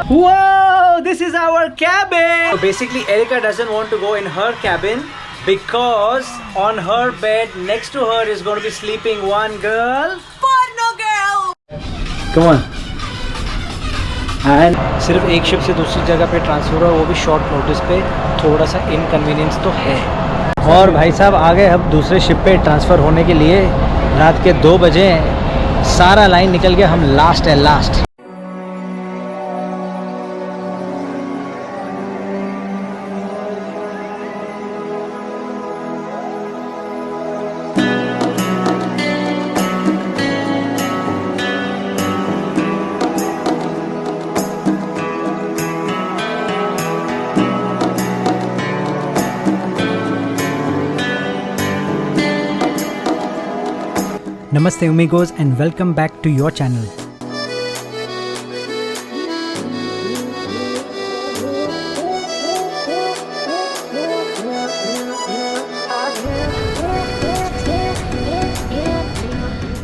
Whoa, this is our cabin. So basically, Erica doesn't want to go in her cabin because on her bed next to her is going to be sleeping one girl. Porno girl. Come on. And सिर्फ एक ship से दूसरी जगह पे transfer हुआ, वो भी short notice पे। थोड़ा सा इनकन्वीनियंस तो है। और भाई साहब आ गए हम दूसरे शिप पे ट्रांसफ़र होने के लिए। रात के 2 बजे सारा लाइन निकल गया, हम लास्ट है last. Namaste amigos and welcome back to your channel.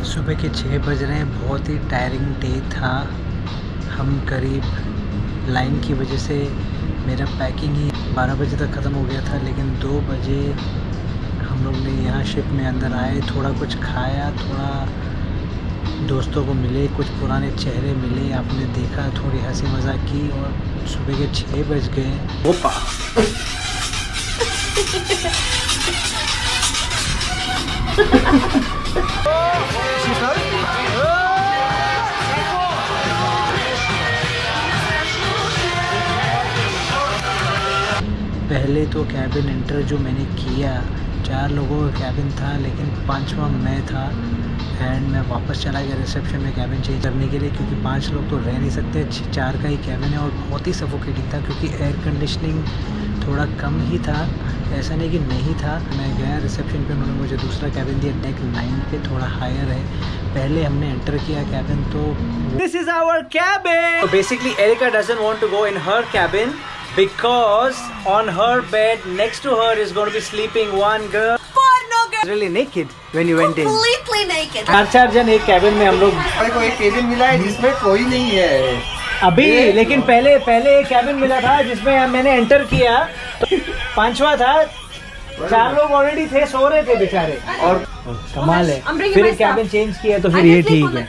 सुबह के 6 बज रहे हैं, बहुत ही टायरिंग डे था। हम करीब लाइन की वजह से मेरा पैकिंग ही 12 बजे तक ख़त्म हो गया था, लेकिन 2 बजे हम लोग ने यहाँ शिप में अंदर आए, थोड़ा कुछ खाया, थोड़ा दोस्तों को मिले, कुछ पुराने चेहरे मिले, आपने देखा, थोड़ी हंसी मजाक की और सुबह के 6 बज गए। ओपा पहले तो कैबिन एंटर जो मैंने किया, 4 लोगों का कैबिन था, लेकिन 5वां मैं था। एंड मैं वापस चला गया रिसेप्शन में कैबिन चेंज करने के लिए, क्योंकि 5 लोग तो रह नहीं सकते, 4 का ही कैबिन है। और बहुत ही सफोकेटिंग था, क्योंकि एयर कंडीशनिंग थोड़ा कम ही था, ऐसा नहीं कि नहीं था। मैं गया रिसेप्शन पे, उन्होंने मुझे दूसरा कैबिन दिया, डेक 9 पे, थोड़ा हायर है। पहले हमने एंटर किया कैबिन, तो this is our cabin. Basically Erica doesn't want to go in her cabin because on her bed next to her is going to be sleeping one girl. Porno girl. Really naked when you went in. Completely naked. 4 जन एक cabin में हम लोग। को एक cabin मिला है जिसमें कोई नहीं है अभी, लेकिन पहले एक कैबिन मिला था जिसमें मैंने एंटर किया, तो 5वां था। 4 लोग ऑलरेडी थे, सो रहे थे बेचारे। और कमाल है, फिर एक कैबिन चेंज किया तो फिर ये ठीक है।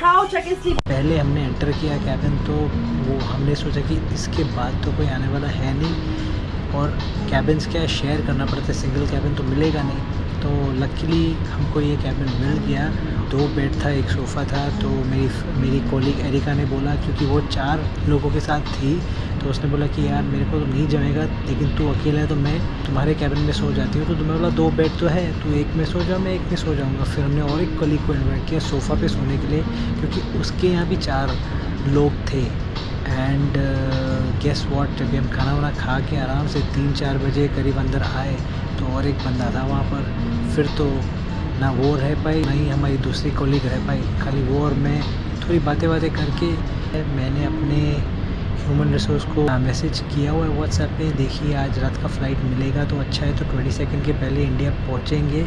पहले हमने एंटर किया कैबिन, तो वो हमने सोचा कि इसके बाद तो कोई आने वाला है नहीं, और कैबिन्स क्या शेयर करना पड़ता है, सिंगल कैबिन तो मिलेगा नहीं। तो लकीली हमको ये कैबिन मिल गया। 2 बेड था, 1 सोफ़ा था। तो मेरी कोलीग एरिका ने बोला, क्योंकि वो 4 लोगों के साथ थी, तो उसने बोला कि यार मेरे को तो नहीं जमेगा, लेकिन तू अकेला है तो मैं तुम्हारे कैबिन में सो जाती हूँ। तो तुम्हें बोला 2 बेड तो है, तू एक में सो जा, मैं एक में सो जाऊँगा। फिर हमने और एक कोलीग को इन्वाइट किया सोफ़ा पे सोने के लिए, क्योंकि उसके यहाँ भी 4 लोग थे। एंड गेस व्हाट, जब हम खाना वाना खा के आराम से 3-4 बजे करीब अंदर आए, तो और एक बंदा था वहाँ पर। फिर तो ना वो रह पाई, ना ही हमारी दूसरी कोलीग रह पाई, खाली वो और मैं। थोड़ी बातें करके मैंने अपने ह्यूमन रिसोर्स को मैसेज किया हुआ है व्हाट्सएप पे, देखिए आज रात का फ़्लाइट मिलेगा तो अच्छा है, तो 22 के पहले इंडिया पहुँचेंगे,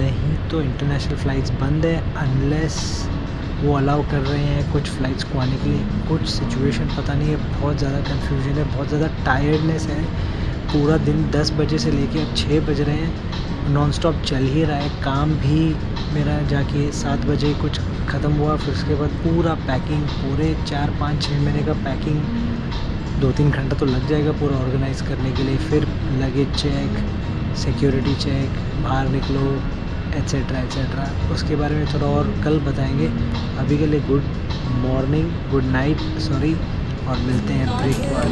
नहीं तो इंटरनेशनल फ़्लाइट्स बंद है, अनलेस वो अलाउ कर रहे हैं कुछ फ़्लाइट्स को आने के लिए। कुछ सिचुएशन पता नहीं है, बहुत ज़्यादा कन्फ्यूजन है, बहुत ज़्यादा टायर्डनेस है। पूरा दिन 10 बजे से लेके अब 6 बज रहे हैं, नॉन स्टॉप चल ही रहा है। काम भी मेरा जाके 7 बजे कुछ ख़त्म हुआ, फिर उसके बाद पूरा पैकिंग, पूरे 4-5-6 महीने का पैकिंग, 2-3 घंटा तो लग जाएगा पूरा ऑर्गेनाइज़ करने के लिए। फिर लगेज चेक, सिक्योरिटी चेक, बाहर निकलो, एट्सेट्रा। उसके बारे में थोड़ा और कल बताएंगे। अभी के लिए good morning, good night, sorry, और मिलते हैं ब्रेक के बाद।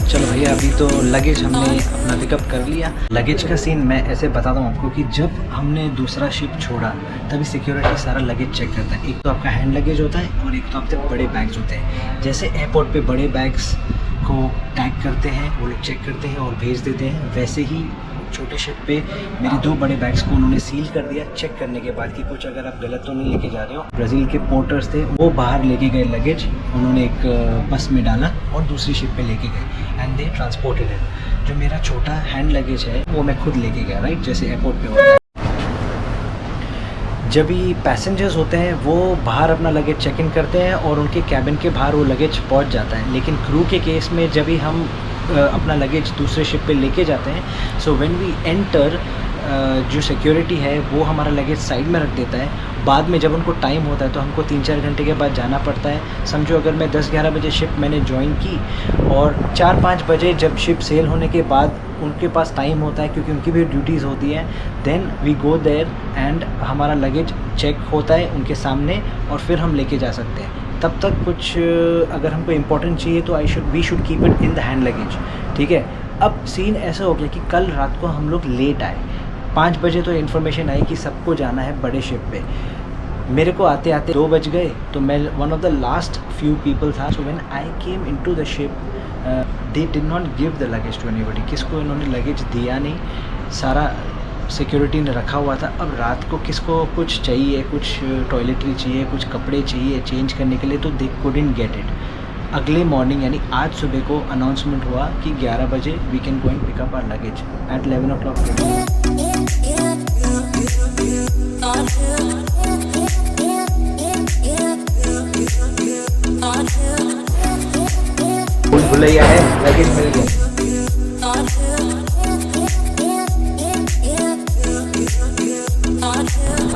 चलो भैया, अभी तो लगेज हमने अपना पिकअप कर लिया। लगेज का सीन मैं ऐसे बताता हूँ आपको कि जब हमने दूसरा शिप छोड़ा तभी सिक्योरिटी सारा लगेज चेक करता है। एक तो आपका हैंड लगेज होता है और एक तो आपके बड़े बैग्स होते हैं। जैसे एयरपोर्ट पे बड़े बैग्स को टैग करते हैं, वो लोग चेक करते हैं और भेज देते हैं। वैसे ही छोटे शिप पे मेरे 2 बड़े बैग्स को उन्होंने सील कर दिया चेक करने के बाद कि कुछ अगर आप गलत तो नहीं लेके जा रहे हो। ब्राज़ील के पोर्टर्स थे, वो बाहर लेके गए लगेज, उन्होंने एक बस में डाला और दूसरी शिप पे लेके गए एंड दे ट्रांसपोर्टेड इट। जो मेरा छोटा हैंड लगेज है वो मैं खुद लेके गया, राइट, जैसे एयरपोर्ट पे होता है। जब भी पैसेंजर्स होते हैं वो बाहर अपना लगेज चेक इन करते हैं और उनके कैबिन के बाहर वो लगेज पहुंच जाता है। लेकिन क्रू के केस में जब भी हम अपना लगेज दूसरे शिप पे लेके जाते हैं, सो व्हेन वी एंटर, जो सिक्योरिटी है वो हमारा लगेज साइड में रख देता है। बाद में जब उनको टाइम होता है तो हमको 3-4 घंटे के बाद जाना पड़ता है। समझो अगर मैं 10-11 बजे शिप मैंने ज्वाइन की और 4-5 बजे जब शिप सेल होने के बाद उनके पास टाइम होता है क्योंकि उनकी भी ड्यूटीज़ होती हैं, then we go there and हमारा लगेज चेक होता है उनके सामने और फिर हम लेके जा सकते हैं। तब तक कुछ अगर हमको इम्पोर्टेंट चाहिए तो we should keep it in the hand luggage, ठीक है। अब सीन ऐसा हो गया कि कल रात को हम लोग लेट आए। 5 बजे तो इन्फॉर्मेशन आई कि सबको जाना है बड़े शिप पे। मेरे को आते आते 2 बज गए, तो मैं one of the last few people था। So when I came into the ship they did not give the luggage to anybody. किसको इन्होंने लगेज दिया नहीं, सारा सिक्योरिटी ने रखा हुआ था। अब रात को किसको कुछ चाहिए, कुछ टॉयलेटरी चाहिए, कुछ कपड़े चाहिए चेंज करने के लिए, तो दे कुडंट गेट इट। अगले मॉर्निंग यानी आज सुबह को अनाउंसमेंट हुआ कि 11 बजे we can go and pick up our luggage at 11 o'clock। भुलैया है, लगेज मिल गया।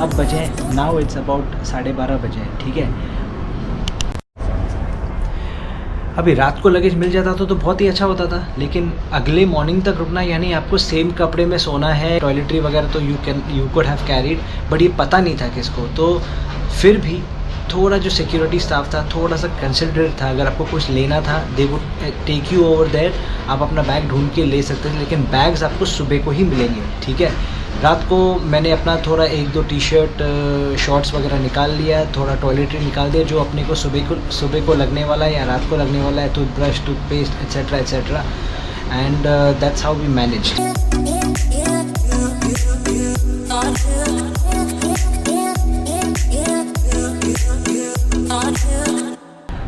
अब बजे नाउ इट्स अबाउट 12:30 बजे, ठीक है। अभी रात को लगेज मिल जाता तो बहुत ही अच्छा होता था, लेकिन अगले मॉर्निंग तक रुकना, यानी आपको सेम कपड़े में सोना है। टॉयलेटरी वगैरह तो you could have carried, but ये पता नहीं था किसको। तो फिर भी थोड़ा जो सिक्योरिटी स्टाफ था थोड़ा सा कंसिडरेट था। अगर आपको कुछ लेना था they would take you over there, आप अपना बैग ढूंढ के ले सकते थे, लेकिन बैग्स आपको सुबह को ही मिलेंगे, ठीक है। रात को मैंने अपना थोड़ा 1-2 टी-शर्ट शॉर्ट्स वगैरह निकाल लिया, थोड़ा टॉयलेटरी निकाल दिया जो अपने को सुबह को लगने वाला है या रात को लगने वाला है, toothbrush, toothpaste etcetera etcetera, and that's how we manage.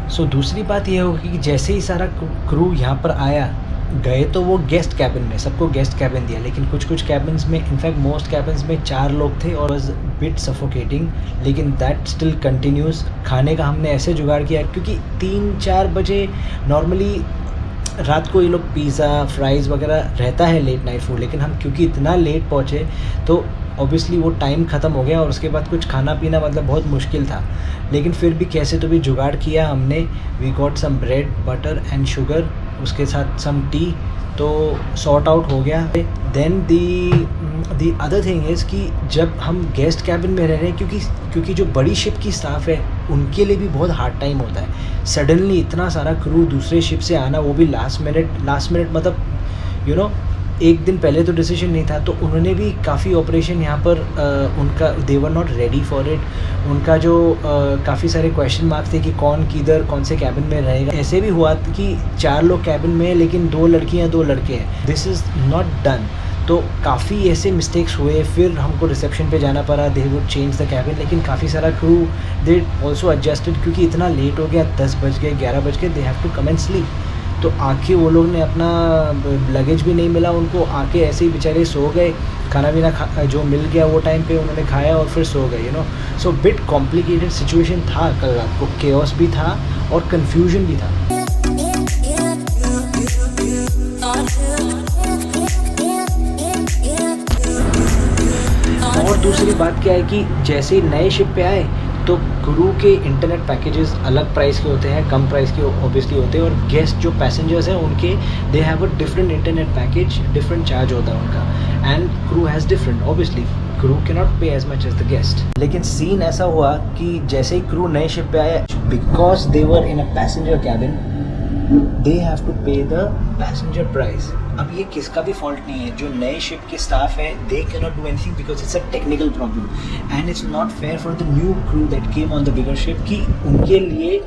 So दूसरी बात यह होगी कि जैसे ही सारा क्रू यहाँ पर आया, गए तो वो गेस्ट कैबिन में, सबको गेस्ट कैबिन दिया, लेकिन कुछ कैबिन्स में, इनफैक्ट मोस्ट कैबिन्स में 4 लोग थे और वाज बिट सफोकेटिंग, लेकिन दैट स्टिल कंटिन्यूस। खाने का हमने ऐसे जुगाड़ किया क्योंकि 3-4 बजे नॉर्मली रात को ये लोग पिज़्ज़ा, फ्राइज़ वगैरह रहता है लेट नाइट फूड, लेकिन हम क्योंकि इतना लेट पहुँचे तो ऑब्वियसली वो टाइम ख़त्म हो गया और उसके बाद कुछ खाना पीना मतलब बहुत मुश्किल था। लेकिन फिर भी कैसे तो भी जुगाड़ किया हमने। We got some bread, butter and sugar, उसके साथ सम टी, तो सॉर्ट आउट हो गया। Then the other thing is कि जब हम गेस्ट कैबिन में रह रहे हैं, क्योंकि जो बड़ी शिप की स्टाफ है उनके लिए भी बहुत हार्ड टाइम होता है। सडनली इतना सारा क्रू दूसरे शिप से आना, वो भी लास्ट मिनट मतलब यू नो एक दिन पहले तो डिसीजन नहीं था, तो उन्होंने भी काफ़ी ऑपरेशन यहाँ पर उनका they were not ready for it. उनका जो काफ़ी सारे क्वेश्चन मार्क्स थे कि कौन किधर कौन से कैबिन में रहेगा। ऐसे भी हुआ कि 4 लोग कैबिन में हैं लेकिन 2 लड़कियाँ 2 लड़के हैं। This is not done. तो काफ़ी ऐसे मिस्टेक्स हुए, फिर हमको रिसेप्शन पे जाना पड़ा, they would change the cabin, लेकिन काफ़ी सारा क्रू दे ऑल्सो एडजस्टेड क्योंकि इतना लेट हो गया, 10 बज गए 11 बज गए, they have to come and sleep. तो आके वो लोग ने अपना लगेज भी नहीं मिला उनको, आके ऐसे ही बेचारे सो गए, खाना पीना जो मिल गया वो टाइम पे उन्होंने खाया और फिर सो गए, you know. So bit complicated situation था कल रात को, केओस भी था और कन्फ्यूजन भी था। और दूसरी बात क्या है कि जैसे ही नए शिप पे आए तो क्रू के इंटरनेट पैकेजेस अलग प्राइस के होते हैं, कम प्राइस के ऑब्वियसली होते हैं, और गेस्ट जो पैसेंजर्स हैं उनके they have a different internet package, different charge होता है उनका, and crew has different, obviously crew can not pay as much as the guest. लेकिन सीन ऐसा हुआ कि जैसे ही क्रू नए शिप पे आया, because they were in a passenger cabin, they have to pay the passenger price. अब ये किसका भी फॉल्ट नहीं है, जो नए शिप के स्टाफ है they can not do anything because it's a technical problem and it's not fair for the new crew that came on the bigger ship कि उनके लिए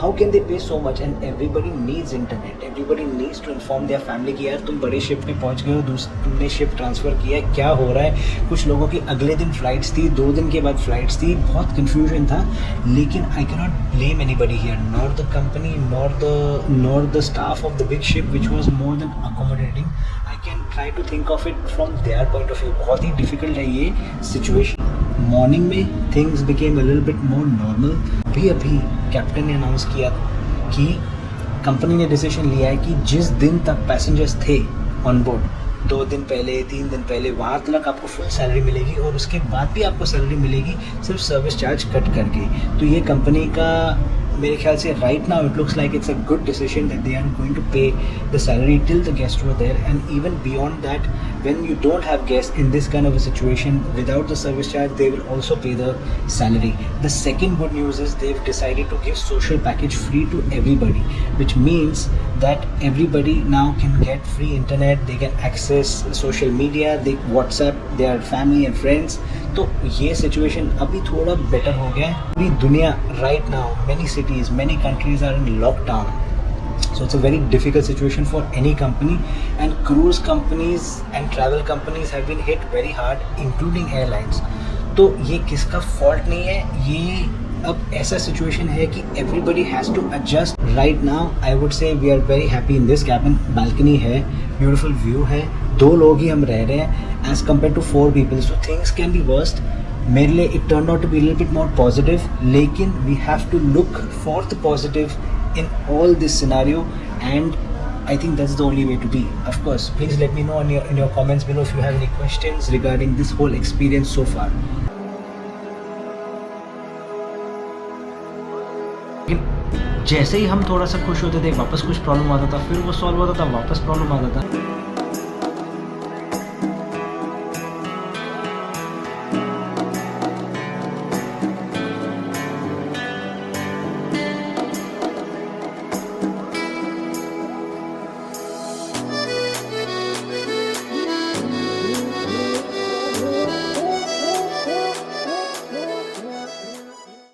how can they pay so much? And everybody needs internet, everybody needs to inform their family कि यार तुम बड़े ship में पहुंच गए हो, तुमने शिप ट्रांसफ़र किया है, क्या हो रहा है. कुछ लोगों की अगले दिन फ्लाइट्स थी, 2 दिन के बाद फ्लाइट्स थी, बहुत कन्फ्यूजन था. लेकिन I can not blame anybody here, nor the company nor the staff of the big ship, which was more than accommodating. I can try to think of it from their point of view. बहुत ही difficult है ये situation. Morning में things became a little bit more normal. अभी captain ने announce किया कि company ने decision लिया है कि जिस दिन तक पैसेंजर्स थे ऑन बोर्ड, 2 दिन पहले 3 दिन पहले, वहाँ तक आपको फुल सैलरी मिलेगी और उसके बाद भी आपको सैलरी मिलेगी सिर्फ सर्विस चार्ज कट करके. तो ये कंपनी का मेरे ख्याल से right now it looks like it's a good decision that they are going to pay the salary till the guest were there. And even beyond that, when you don't have guests in this kind of a situation, without the service charge they will also pay the salary. The second good news is they've decided to give social package free to everybody, which means that everybody now can get free internet, they can access social media, they WhatsApp their family and friends. तो ये situation अभी थोड़ा better हो गया है. पूरी दुनिया right now, many cities, many countries are in lockdown. So it's a very difficult situation for any company, and cruise companies and travel companies have been hit very hard, including airlines. तो ये किसका fault नहीं है, ये अब ऐसा situation है कि everybody has to adjust. Right now I would say we are very happy in this cabin. Balcony है, beautiful view है, 2 लोग ही हम रह रहे हैं as compared to 4 people. So things can be worst. मेरे लिए it turned out to be a little bit more positive, लेकिन we have to look for the positive in all this scenario, and I think that's the only way to be. Of course, please let me know in your comments below if you have any questions regarding this whole experience so far. जैसे ही हम थोड़ा सा खुश होते थे, वापस कुछ problem आता था, फिर वो सॉल्व होता था, वापस प्रॉब्लम आता था.